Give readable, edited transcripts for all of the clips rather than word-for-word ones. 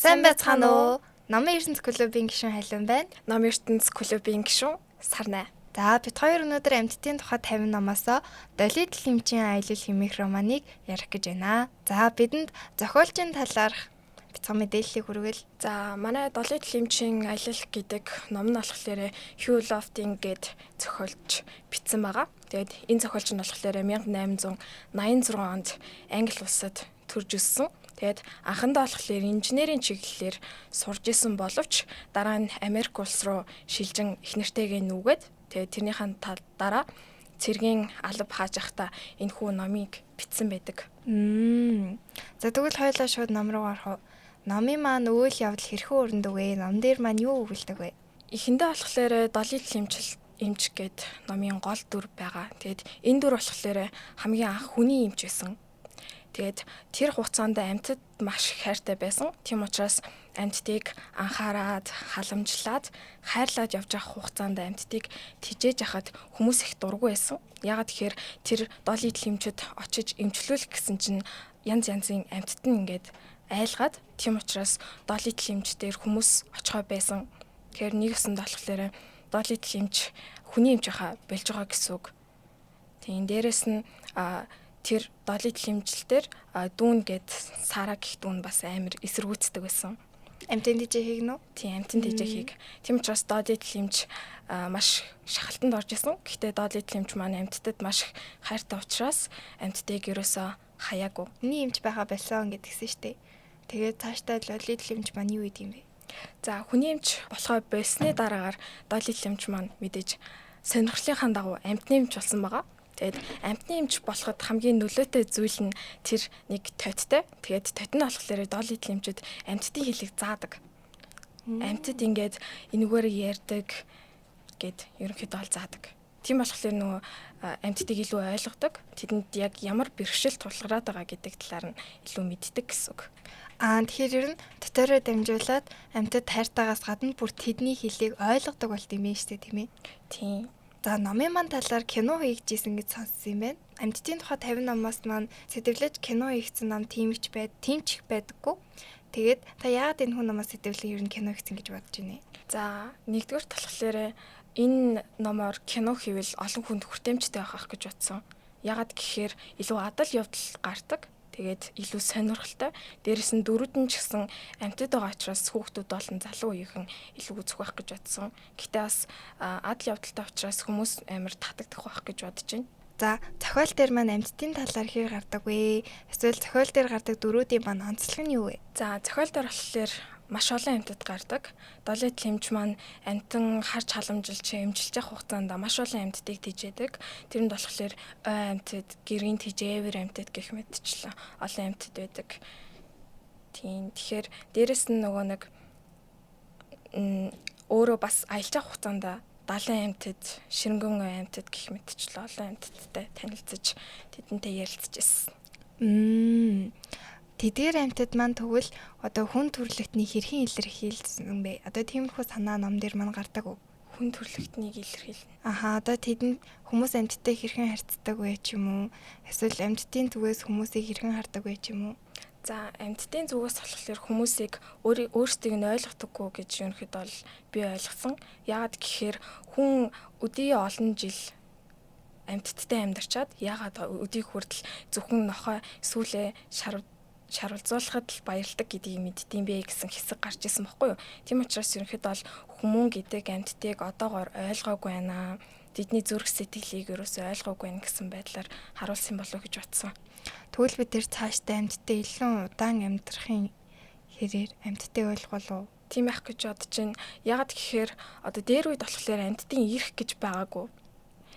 Сайн байцгаана уу? Номын ертөнц клубын гишүүн Халиун байна. Номын ертөнц клубын гишүүн Сарнай. За бид хоёр өнөөдөр амьтдын тухай 50 номоос Долид Лимчийн аялал хэмээх романыг ярих гэж байна. За бидэнд зохиолчийн талаарх бяцхан мэдээллийг хүргэл. За манай Долид Лимчийн аялал гэдэг ном нь болохоор Хью Лофтинг гээд зохиолч бичсэн байгаа. Тэгээд энэ зохиолч нь болохоор 1886 онд Англи улсад төрж өссөн. Тэгээд анхандаа болохоор инженерийн чиглэлээр сурж исэн боловч дараа нь Америк улс руу шилжин их нэртэйгээ нүгэд тэгээд тэрнийхэн дараа цэргийн алба хааж явахдаа энэ хүү номыг бичсэн байдаг. За тэгвэл хоёулаа шууд ном руу орох уу? Номын маань үйл явдал хэрхэн өрнөдөг вэ? Ном дээр маань юу өгүүлдэг вэ? Эхэндээ болохоор Долид эмч гээд номын гол дүр байгаа. Тэгээд энэ дүр болохоор хамгийн анх хүний эмч байсан. Тэгээд тэр хугацаанд амьтад маш их хайртай байсан. Тийм учраас амьтдыг анхаарад, халамжлаад, хайрлаад явж байгаа хугацаанд амьтдыг тижээж ахад хүмүүс их дургүй байсан. Яагаад тэгэхээр тэр Долид эмчэд очиж эмчлүүлэх гэсэн чинь янз янзын амьтад нь ингээд айлгаад, тийм учраас Долид эмч дээр хүмүүс очихой байсан. Тэгэхээр нэг өсөнд болохоор Долид эмч хүний эмч хаа болж байгаа гэсэн үг. Тийм дээрэс нь тэр Долид эмчлэлээр дүүн гээд Сара гэх дүүн бас амар эсэргүүцдэг байсан. Амьтын дижэхийг нөө? Тийм, амьтын дижэхийг. Тийм учраас Долид эмч маш шахалтанд орж исэн. Гэхдээ Долид эмч маань амьтдад маш хайртай учраас амьтдыг ерөөсөө хаяагүй. Хүний эмч байгаа байсан гэдгсэн шүү дээ. Тэгээд цаашдаа Долид эмч маань юу идэв юм бэ? За хүний эмч болохоо болсны дараагаар Долид эмч маань мэдээж сонирхлынхаа дагуу амьтны эмч болсон байгаа. Тэгээд амьтны эмч болоход хамгийн нөлөөтэй зүйл нь тэр нэг тоттой. Тэгээд тот нь болохоор Долид эмчэд амьтдын хэлийг заадаг. Амьтад ингээд энэгээр ярьдаг гэд ерөнхийдөө ол заадаг. Тийм болохоор нөгөө амьтдыг илүү ойлгодог. Тэдэнд яг ямар бэрхшээл тулгараад байгаа гэдэг талаар нь илүү мэддэг гэсэн үг. Тэгэхээр ер нь дотороо дамжуулаад амьтад хайртаагаас гадна бүр тэдний хэлийг ойлгодог болт юм байна шүү дээ, тийм ээ? Тийм. За номын маань талаар кино хийгдсэн гэж сонссон юм байна. Амьтдын тухай 50 номоос маань сэтвлэж кино хийгдсэн ном тиймч байдаггүй. Тэгээд та яагаад энэ хүн номоос сэтвлэн ер нь кино хийгдсэн гэж бодож байна? За нэгдүгээр талхлаарэ энэ номоор кино хийвэл олон хүнд хүртээмжтэй байх гэж бодсон. Яагаад гэхээр илүү адал явдал гардаг. Тэгээд илүү сонирхолтой. Дээрэс нь дөрүүд нь ч гэсэн амьтад байгаа учраас хүүхдүүд болон залуу үеийнхэн илүү үзэх байх гэж бодсон. Гэтэ бас адал явдалтай учраас хүмүүс амар татагдах байх гэж бодож байна. За зохиол дээр маань амьтдын талаар хэр гардаг вэ? Эсвэл зохиол дээр гардаг дөрүүдийн маань онцлог нь юу вэ? За зохиол дээр болохоор маш олон амьтад гардаг. Долид эмч маань амьтан харж халамжилж эмчилж явах хугацаанд маш олон амьтдыг тижээдэг. Тэрэнд болохоор ой амьтад, гэргийн тижээвэр амьтад гэх мэтчлэн олон амьтад байдаг. Тийм. Тэгэхээр дээрэс нь нөгөө нэг өөрөө бас аялж явах хугацаанд 70 амьтад, ширэнгэн ой амьтад гэх мэтчлэн олон амьтадтай танилцж тэдэнтэй ярилцж ирсэн. Тэдгээр амьтад маань тэгвэл одоо хүн төрөлхтний хэрхэн илэрхийлсэн бэ? Одоо тиймэрхүү санаа ном дээр маань гардаг уу? Хүн төрөлхтнийг илэрхийлнэ. Одоо тэдэнд хүмүүс амьтдтай хэрхэн харьцдаг вэ ч юм уу? Эсвэл амьтдын зүгээс хүмүүсийг хэрхэн хардаг вэ ч юм уу? За амьтдын зүгээс болохоор хүмүүсийг өөрсдийг нь ойлгодоггүй гэж ерөнхийдөө бол би ойлгосон. Яагаад гэхээр хүн өдий олон жил амьтдтай амьдарчаад яагаад өдийг хүртэл зөвхөн нохой сүүлээ шарвалзуулахад л баярлдаг гэдгийг мэддэм бэ гэсэн хэсэг гарч исэн баггүй юу. Тийм учраас ерөнхийдөө бол хүмүүн гэдэг амьтдыг одоогоор ойлгоогүй байна. Тэдний зүрх сэтгэлийг ерөөсөй ойлгоогүй байна гэсэн байдлаар харуулсан болов уу гэж бодсон. Тэгвэл бид тэр цаашдаа амьтдаа илүү удаан амьдрахын хэрээр амьтдыг ойлгох уу? Тийм байх гэж бодож байна. Ягаад гэхээр одоо дээр үед болохоор амьтдын ирэх гэж байгаагүй.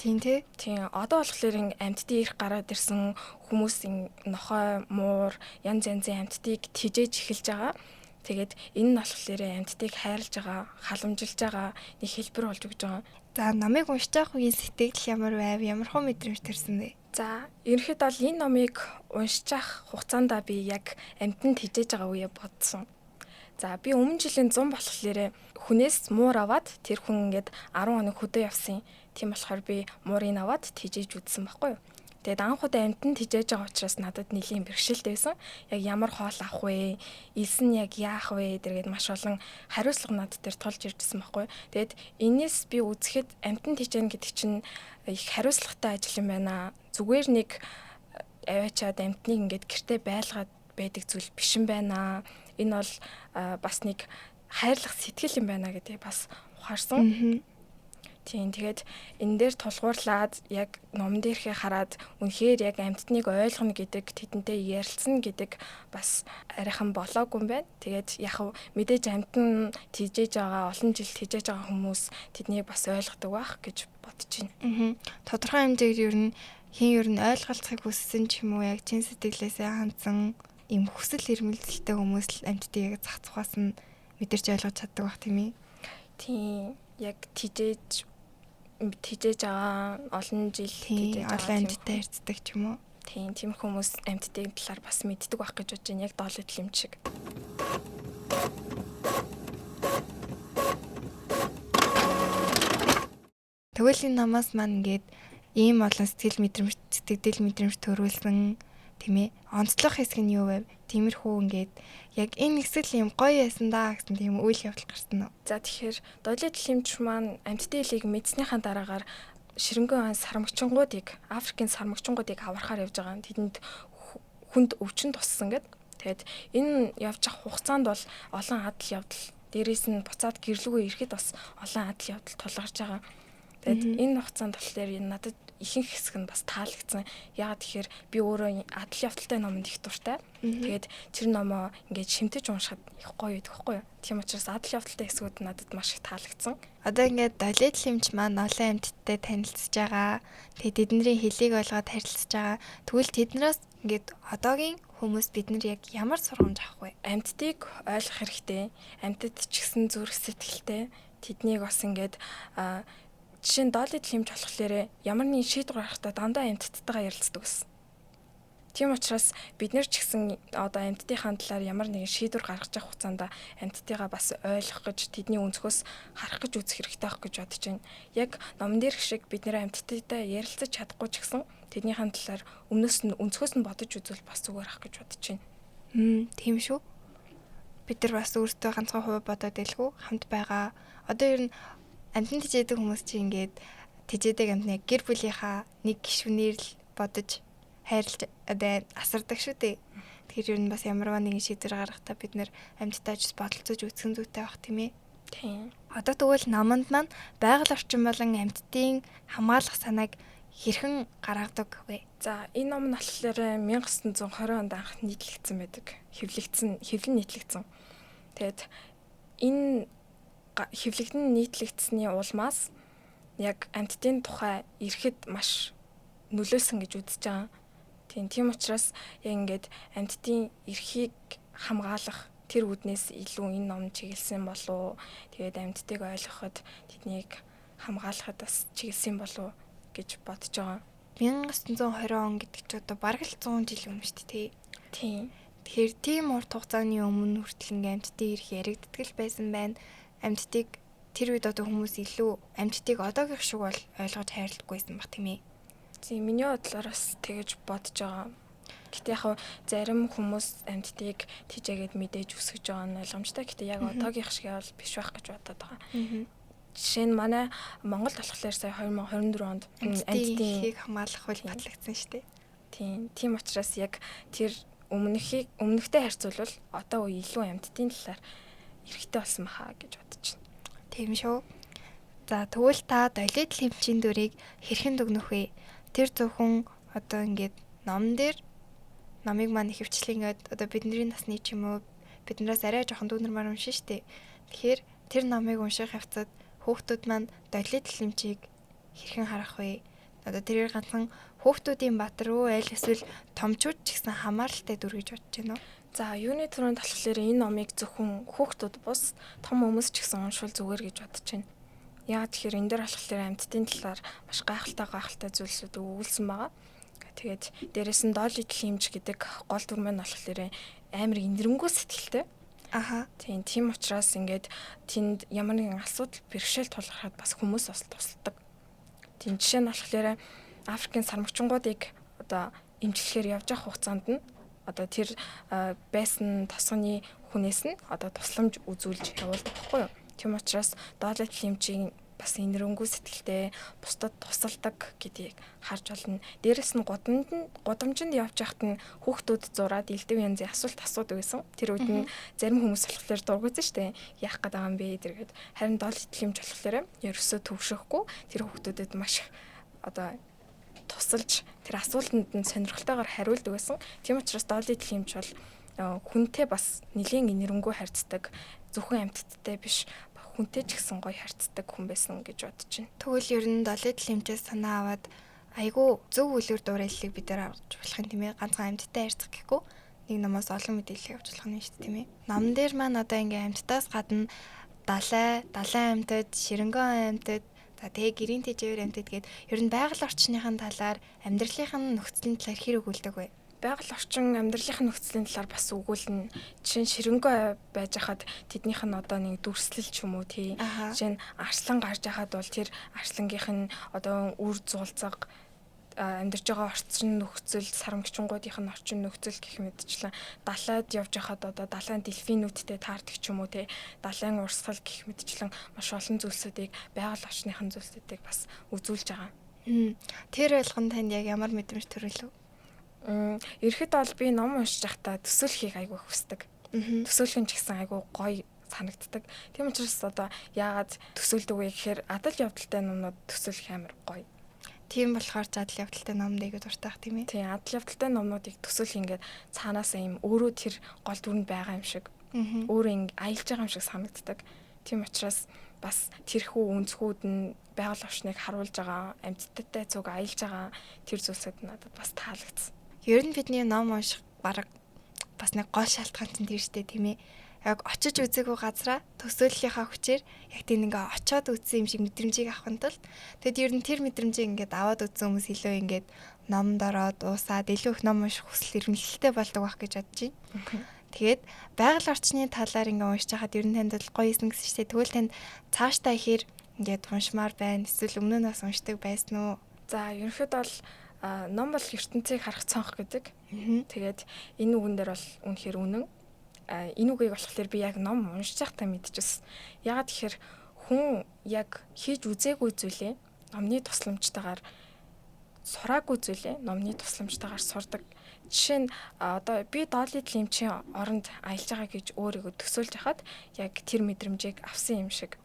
Тийм тий. Тийм. Одоо болохоор амьтдын ирэх гараад ирсэн хүмүүсийн нохой, муур, янз янзын амьтдыг тижээж эхэлж байгаа. Тэгээд энэ нь болохоор амьтдыг хайрлаж байгаа, халамжилж байгаа нэг хэлбэр болж өгч байгаа. За номыг уншиж байгаа үеийн сэтгэл ямар байв? Ямархуу мэдрэмж төрсөн бэ? За ерөнхийдөө бол энэ номыг уншиж ах хугацаанд би яг амьтанд тижээж байгаа үе бодсон. За би өмнө жилийн 100 болохоор хүнээс муур аваад тэр хүн ингээд 10 хоног хөдөө явсан. Тийм болохоор би муурыг аваад тижээж үзсэн байхгүй юу. Тэгээд анх удаа амьтанд хижээж байгаа учраас надад нэлийн бэрхшээлтэй байсан. Яг ямар хоол авах вэ? Илс нь яг яах вэ? Тэргээд маш олон хариуцлага над дээр тулж иржсэн байхгүй. Тэгээд энэс би үзэхэд амьтанд хижээн гэдэг чинь их хариуцлагатай ажил юм байна. Зүгээр нэг аваачаад амьтныг ингээд гэртээ байлгаад байдаг зүйл биш юм байна. Энэ бол бас нэг хайрлах сэтгэл юм байна гэдэг бас ухаарсан. Тийм тэгээд энэ дээр тулгуурлаад яг номон дээрхээ хараад үнэхээр яг амьтныг ойлгоно гэдэг тэдэнтэй ярилцсан гэдэг бас арайхан болоогүй юм байна. Тэгээд яг мэдээж амьтан тижээж байгаа олон жил тижээж байгаа хүмүүс тэднийг бас ойлгодог байх гэж бодож байна. Тодорхой хэмжээгээр ер нь ойлголцохыг хүссэн ч юм уу яг чин сэтгэлээсээ хандсан ийм хүсэл эрмэлзэлтэй хүмүүс л амьтдыг яг зах цухаас нь мэдэрч ойлгож чаддаг байх тийм ээ. Тийм яг тижээж байгаа олон жил тижээж байгаа амьттай харьцдаг ч юм уу. Тийм хүмүүс амьтдын талаар бас мэддэг байх гэж бодож байна. Яг доолой төлөм шиг. Тэгвэл энэ намаас маань ингээд ийм олон сэтгэл мэдрэмж төрүүлсэн тийм ээ. Онцлог хэсэг нь юу вэ? Тиймэрхүү ингээд яг энэ хэсэг юм гоё яасан даа гэсэн тийм үйл явдал гарсан уу? За тэгэхээр доолой төлөмч маань амьтдын элийг мэдснийхаа дараагаар ширэнгэн сармагчингуудыг Африкийн сармагчингуудыг аврахаар явж байгаа. Тэдэнд хүнд өвчин туссан гэд. Тэгээд энэ явж авах хугацаанд бол олон адал явдал дээрээс нь буцаад гэрлүүгөө ирэхэд бас олон адал явдал тулгарч байгаа. Тэгээд энэ хугацаанд болохоор энэ надад ихэнх хэсэг нь бас таалагдсан. Яагаад тэгэхээр би өөрөө адал явдалтай номонд их дуртай. Тэгээд тэр номоо ингээд шимтэж уншихад их гоё байдаг хгүй юу. Тийм учраас адал явдалтай хэсгүүд надад маш их таалагдсан. Одоо ингээд долид лимч маань олон амьтдтай танилцж байгаа. Тэгээд тэдний хэлийг ойлгоод харилцаж байгаа. Тэгвэл тэднээс ингээд одоогийн хүмүүс бид нар яг ямар сургамж авах вэ? Амьтдыг ойлгох хэрэгтэй. Амьтад ч гэсэн зүрх сэтгэлтэй. Тэднийг бас ингээд жишээ нь доолид хэмж болохоор ямар нэгэн шийдвэр гаргахдаа дандаа амьтдтайгаа ярилцдаг гэсэн. Тийм учраас бид нар ч гэсэн одоо амьтдынхаа талаар ямар нэгэн шийдвэр гаргаж явах хугацаанд амьтдыгаа бас ойлгох гэж тэдний өнцгөөс харах гэж үзэх хэрэгтэй байх гэж бодож байна. Яг номон дээрх шиг бид нэр амьтдтай ярилцаж чадахгүй ч гэсэн тэднийхээ талаар өнцгөөс нь бодож үзвэл бас зүгээр ах гэж бодож байна. Тийм шүү. Бид нар бас өөртөө ганцхан хувь бодоод байлгүй хамт байгаа. Одоо ер нь амьтанд тижээдэг хүмүүс чинь ингээд тижээдэг амьтныг гэр бүлийнхаа нэг гишүүнээр л бодож хайрлаж асардаг шүү дээ. Тэгэхээр ер нь бас ямарваа нэгэн шийдвэр гаргахдаа бид нэр амьтдаа ч бодолцож үзсэн зүйтэй байх тийм ээ. Тийм. Одоо тэгвэл наманд маань байгаль орчин болон амьтдын хамгаалах санааг хэрхэн гаргадаг вэ? За энэ ном нь болохоор 1920 онд анх нийтлэгдсэн байдаг. Хэвлэн нийтлэгдсэн. Тэгээд энэ хэвлэгдэн нийтлэгдсэний улмаас яг амьтдын тухай ирэхэд маш нөлөөлсөн гэж үзэж байгаа. Тийм учраас яг ингээд амьтдын эрхийг хамгаалах тэр үүднээс илүү энэ ном чиглэсэн болов. Тэгээд амьтдыг ойлгоход тэднийг хамгаалахад бас чиглэсэн болов гэж бодож байгаа. 1920 он гэдэг чинь одоо бараг л 100 жил өмнө шүү дээ. Тийм. Тэгэхээр тийм урт хугацааны өмнө хүртэл ингээд амьтдын эрх яригддаг л байсан байна. Амьтдыг тэр үед одоо хүмүүс илүү амьтдыг одоогийнх шиг бол ойлгож хайрладаггүйсэн баг тийм ээ. Тийм миний бодлоор бас тэгэж бодож байгаа. Гэтэ яг зарим хүмүүс амьтдыг тижээгээд мэдээж өсгөж байгаа нь ойлгомжтой. Гэтэ яг одоогийнх шиг бол биш байх гэж бодоод байгаа. Жишээ нь манай Монгол болохоор сая 2024 онд амьтдын эрхийг хамгаалах хууль батлагдсан шүү дээ. Тийм учраас яг тэр өмнөхтэй харьцуулбал одоо үе илүү амьтдын талаар эрхтэй болсон баха гэж бодож байна. Тийм шүү. За тэгвэл та долид лимчийн дүрийг хэрхэн дүгнэх вэ? Тэр зөвхөн одоо ингээд номыг маань хөвчлэн ингээд одоо бидний насны ч юм уу биднээс арай жоохон дүгнэрмаар уншин штэ. Тэгэхээр тэр номыг унших явцад хүүхдүүд маань долид лимчийг хэрхэн харах вэ? Одоо тэрээр ганцхан хүүхдүүдийн бат руу аль эсвэл томчууд ч гэсэн хамааралтай дүр гэж бодож байна уу? За юуны төрөнд болохоор энэ номыг зөвхөн хүүхдүүд бус том хүмүүс ч гэсэн уншвал зүгээр гэж бодож байна. Яагаад тэгэхээр энэ дээр болохоор амьтдын талаар маш гайхалтай зүйлсүүд өгүүлсэн байгаа. Тэгээд дээрэс нь доолид лимж гэдэг гол дүр маань болохоор амар инэрэнгуй сэтгэлтэй. Тийм учраас ингээд тэнд ямар нэгэн асуудал бэрхшээл тулгархад бас хүмүүс бас тусалдаг. Тийм жишээ нь болохоор Африкийн сармагчингуудыг одоо эмчилгээр явж явах хугацаанд нь одоо тэр байсан тосгоны хүнээс нь одоо тусламж үзүүлж явуулдаг байхгүй юу. Тийм учраас доотлол эмчийн бас инэрэнгүй сэтгэлтэй бусдад тусалдаг гэдгийг харж байна. Дээрэс нь гудамжинд явж байхад нь хүүхдүүд зураад элдв янзын асуулт асуудаг байсан. Тэр үед нь зарим хүмүүс болохоор дургуйсан шүү дээ. Яах гээд байгаа юм бэ тэргээд. Харин доотлол эмч болохоор ерөөсөө төвшөхгүй тэр хүүхдүүдэд маш одоо тусалж тэр асуултанд нь сонирхолтойгоор хариулдаг байсан. Тийм учраас доотлол эмч бол хүнтэй бас нэлийн инэрэнгүй харьцдаг, зөвхөн амьтдтай биш хүнтэй ч гэсэн гоё харьцдаг хүн байсан гэж бодож байна. Тэгвэл ер нь долоо эмчээс санаа аваад айгүй зөв үлгэр дуурайллыг бид нар авч болох юм тийм ээ. Ганцхан амьтдтай харьцах гэхгүй нэг намаас олон мэдээлэл авч болох нь шүү дээ тийм ээ. Нам дээр маань одоо ингээм амьтдаас гадна далайн амьтад, ширэнгэн амьтад, за тэгээ гэрийн тэжээвэр амьтад гээд ер нь байгаль орчныхын талаар амьдралынхын нөхцөлийн талаар хэр өгүүлдэг вэ? Байгаль орчин амьдралынхын нөхцөлийн талаар бас өгүүлнэ. Жишээ нь ширэнгөө байж хахад тэднийх нь одоо нэг дүрслэл ч юм уу тий. Жишээ нь арслан гарч хахад бол тэр арслангийнх нь одоо үр зулцаг амьдарч байгаа орчин нөхцөл, сарамгчингуудынх нь орчин нөхцөл гэх мэтчлэн далайд явж хахад одоо далайн дельфинүүдтэй таардаг ч юм уу тий. Далайн урсгал гэх мэтчлэн маш олон зүйлсүүдийг байгаль орчныхын зүйлсүүдийг бас үзүүлж байгаа. Тэр ойлгон танд яг ямар мэдрэмж төрүүлв? Ерхэд бол би ном уншиж байхдаа төсөөлөхийг айгүй хүсдэг. Төсөөлөх нь ч гэсэн айгүй гоё санагддаг. Тийм учраас одоо яагаад төсөөлдөг вэ гэхээр адал явдалтай номнууд төсөөлөх амар гоё. Тийм болохоор адал явдалтай номд ихэд дуртайх тийм ээ. Тийм адал явдалтай номнуудыг төсөөлөх ингээд цаанаасаа юм өөрөө тэр гол дүрэнд байгаа юм шиг. Өөрөө аялж байгаа юм шиг санагддаг. Тийм учраас бас тэрхүү өнцгүүд нь байгаль орчныг харуулж байгаа, амьтдтай цуг аялж байгаа тэр зүйлсүүд надад бас таалагдсан. Ер нь бидний ном унших бараг бас нэг гол шалтгаан чинь тэр штэ тийм ээ. Яг очиж үзээгүй газараа төсөөллийнхаа хүчээр яг тийм ингээ очиод үзсэн юм шиг мэдрэмжийг авахын тулд тэгэд ер нь тэр мэдрэмжийг ингээд аваад үзсэн хүмүүс илүү ингээд номд ороод уусаад илүү их ном унших хүсэл эрмэлзэлтэй болдог байх гэж бодож байна. Тэгээд байгаль орчны талаар ингээ уншиж хахад ер нь танд гоё исэн гэсэн штэ. Тэгвэл танд цаашдаа ихээр ингээд уншмаар байна. Эсвэл өмнө нь бас уншдаг байсан уу? За ерөнхийдөө бол ном бол ертөнцийг харах цонх гэдэг. Тэгээд энэ үгэн дээр бол үнэхээр үнэн. Энэ үгийг болохоор би яг ном уншиж байхдаа мэдчихсэн. Ягаад гэхээр хүн яг хийж үзээгүй зүйлээ номны тусламжтайгаар сураагүй зүйлээ номны тусламжтайгаар сурдаг. Жишээ нь одоо би доотлол эмчийн оронд аялж байгаа гэж өөрийгөө төсөөлж хахад яг тэр мэдрэмжийг авсан юм шиг.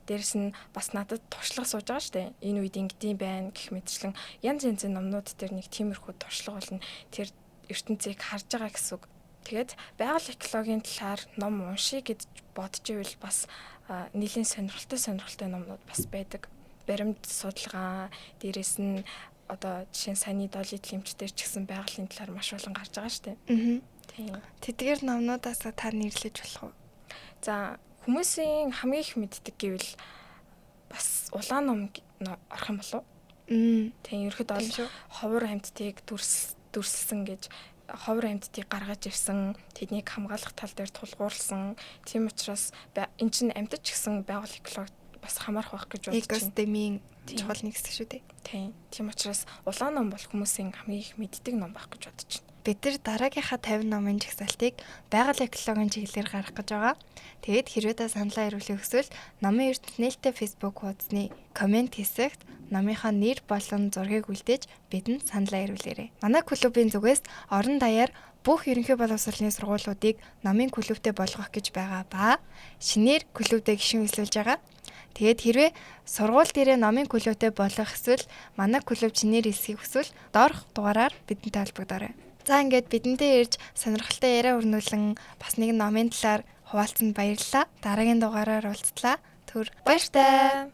Дээрэс нь бас надад туршлага сууж байгаа шүү дээ. Энэ үед ингэдэм байх гэх мэтчлэн янз янзын номнууд дээр нэг тиймэрхүү туршлага болно. Тэр ертөнцийг харж байгаа гэсэн үг. Тэгээд байгаль экологийн талаар ном уншия гэж бодож ивэл бас нэлийн сонирхолтой номнууд бас байдаг. Баримт судалгаа, дээрэс нь одоо жишээ нь саяны доотлол эмчдэр ч гэсэн байгалийн талаар маш олон гарч байгаа шүү дээ. Тийм. Тэдгээр номнуудаас та нэрлэж болох уу? За хүмүүсийн хамгийн их мэддэг гэвэл бас улаан ном орох юм болов уу? Тийм ерөөд бол ховор амьтдыг дүрсэлсэн гэж ховор амьтдыг гаргаж ирсэн, тэднийг хамгаалах тал дээр тулгуурласан. Тийм учраас эн чинь амьтад ч гэсэн байгаль экологи бас хамаарах байх гэж бодож байна. Экосистемийн чухал нэг хэсэг шүү дээ. Тийм учраас улаан ном бол хүмүүсийн хамгийн их мэддэг ном байх гэж бодож байна. Бид нар дараагийнхаа 50 номын жагсаалтыг байгаль экологийн чиглэлээр гаргах гэж байгаа. Тэгээд хэрвээ та саналаа ирүүлэх хүсвэл номын ертөнцийн Facebook хуудасны комент хэсэгт номынхаа нэр болон зургийг үлдээж бидэнд саналаа ирүүлээрэй. Манай клубын зүгээс орон даяар бүх ерөнхий боловсролын сургуулиудыг номын клубтэй болгох гэж байгаа ба шинээр клубтэй гишүүн эслүүлж байгаа. Тэгээд хэрвээ сургууль дээрээ номын клубтэй болох эсвэл манай клуб чинээр хэлсхийг хүсвэл доорх дугаараар бидэнтэй холбогдорой. За ингээд бидэнтэй ирж сонирхолтой яриа өрнүүлэн бас нэг номын талаар хуваалцсанд баярлалаа. Дараагийн дугаараар уулзлаа. Түр баяртай.